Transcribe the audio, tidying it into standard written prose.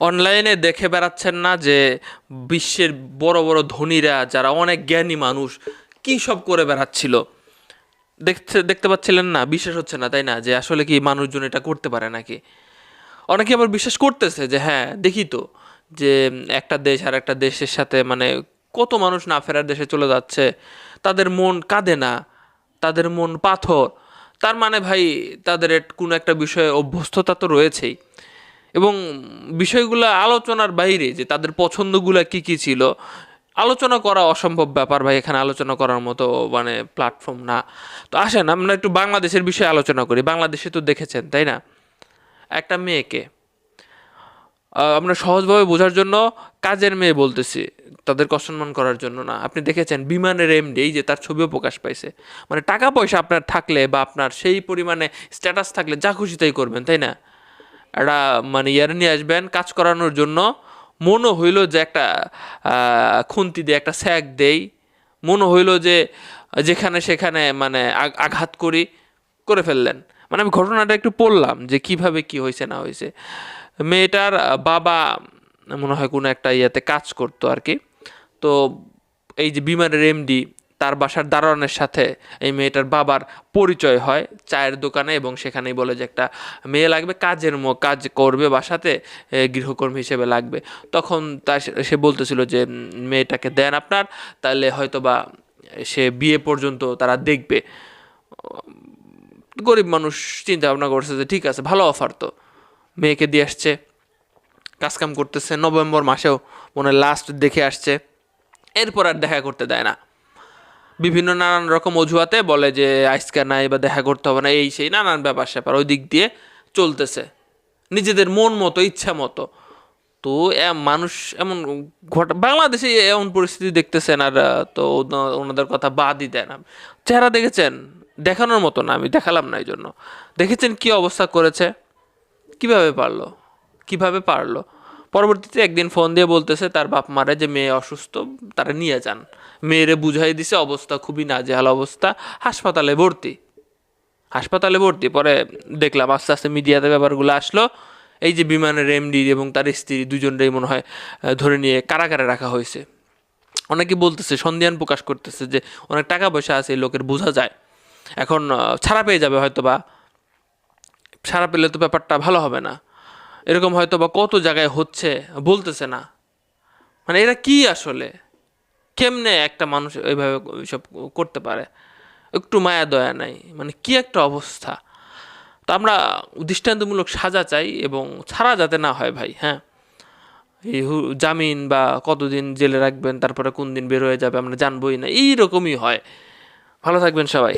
অনলাইনে দেখে বেড়াচ্ছেন না যে বিশ্বের বড় বড় ধনীরা যারা অনেক জ্ঞানী মানুষ কী সব করে বেড়াচ্ছিল? দেখতে পাচ্ছিলেন না? বিশ্বাস হচ্ছে না, তাই না, যে আসলে কি মানুষজন এটা করতে পারে নাকি? অনেকে আবার বিশ্বাস করতেছে যে হ্যাঁ দেখি তো, যে একটা দেশ আর একটা দেশের সাথে মানে কত মানুষ না ফেরার দেশে চলে যাচ্ছে, তাদের মন কাঁদে না, তাদের মন পাথর। তার মানে ভাই তাদের কোনো একটা বিষয়ে অভ্যস্ততা তো রয়েছেই। এবং বিষয়গুলো আলোচনার বাইরে যে তাদের পছন্দগুলো কি কি ছিল আলোচনা করা অসম্ভব ব্যাপার ভাই। এখানে আলোচনা করার মতো মানে প্ল্যাটফর্ম না। তো আসেন আমরা একটু বাংলাদেশের বিষয়ে আলোচনা করি। বাংলাদেশে তো দেখেছেন, তাই না, একটা মেয়েকে আমরা সহজভাবে বোঝার জন্য কাজের মেয়ে বলতেছি, তাদেরকে অসম্মান করার জন্য না। আপনি দেখেছেন বিমানের এমডি, এই যে তার ছবিও প্রকাশ পাইছে। মানে টাকা পয়সা আপনার থাকলে বা আপনার সেই পরিমাণে স্ট্যাটাস থাকলে যা খুশি তাই করবেন, তাই না? একটা মানে ইয়ারে নিয়ে আসবেন কাজ করানোর জন্য, মনও হইল যে একটা খুন্তি দিয়ে একটা স্যাক দেই, মনে হইল যে যেখানে সেখানে মানে আঘাত করে ফেললেন। মানে আমি ঘটনাটা একটু পড়লাম যে কিভাবে কি হয়েছে না হয়েছে। মেয়েটার বাবা মনে হয় কোনো একটা ইয়েতে কাজ করতো আর কি। তো এই যে বিমানের এমডি, তার বাসার দারোয়ানের সাথে এই মেয়েটার বাবার পরিচয় হয় চায়ের দোকানে, এবং সেখানেই বলে যে একটা মেয়ে লাগবে, কাজ করবে বাসাতে, গৃহকর্মী হিসেবে লাগবে। তখন সে বলতেছিল যে মেয়েটাকে দেন আপনার, তাহলে হয়তো বা সে বিয়ে পর্যন্ত তারা দেখবে। গরিব মানুষ চিন্তা ভাবনা করছে যে ঠিক আছে, ভালো অফার তো, মেয়েকে দিয়ে আসছে, কাজকাম করতেছে, নভেম্বর মাসেও মনে লাস্ট দেখে আসছে। এরপর আর দেখা করতে দেয় না, বিভিন্ন নানান রকম অজুহাতে বলে যে আজকে নাই বা দেখা করতে হবে না, এই সেই নানান ব্যাপার স্যাপার ওই দিক দিয়ে চলতেছে নিজেদের মন মতো ইচ্ছা মতো। তো মানুষ এমন বাংলাদেশে এমন পরিস্থিতি দেখতেছেন, আর তো ওনাদের কথা বাদই দেন। চেহারা দেখেছেন, দেখানোর মতো না, আমি দেখালাম না এই জন্য। দেখেছেন কি অবস্থা করেছে, কিভাবে পারলো, কিভাবে পারলো। পরবর্তীতে একদিন ফোন দিয়ে বলতেছে তার বাপ মারে যে মেয়ে অসুস্থ, তারা নিয়ে যান। মেয়েরে বুঝাই দিছে অবস্থা খুবই নাজেহাল অবস্থা, হাসপাতালে ভর্তি। পরে দেখলাম আস্তে আস্তে মিডিয়াতে ব্যাপারগুলো আসলো। এই যে বিমানের এমডি এবং তার স্ত্রী দুজনটাই মনে হয় ধরে নিয়ে কারাগারে রাখা হয়েছে। অনেকে বলতেছে, সন্দেহান প্রকাশ করতেছে যে অনেক টাকা পয়সা আছে এই লোকের, বোঝা যায়। এখন ছাড়া পেয়ে যাবে হয়তো বা, ছাড়া পেলে তো ব্যাপারটা ভালো হবে না। এরকম হয়তো বা কত জায়গায় হচ্ছে, বলতেছে না। মানে এরা কি আসলে, কেমনে একটা মানুষ এইভাবে সব করতে পারে? একটু মায়া দয়া নাই, মানে কি একটা অবস্থা। তো আমরা দৃষ্টান্তমূলক সাজা চাই এবং ছাড়া যাতে না হয় ভাই। হ্যাঁ, এই জামিন বা কতদিন জেলে রাখবেন, তারপরে কোন দিন বের হয়ে যাবে আমরা জানবোই না, এইরকমই হয়। ভালো থাকবেন সবাই।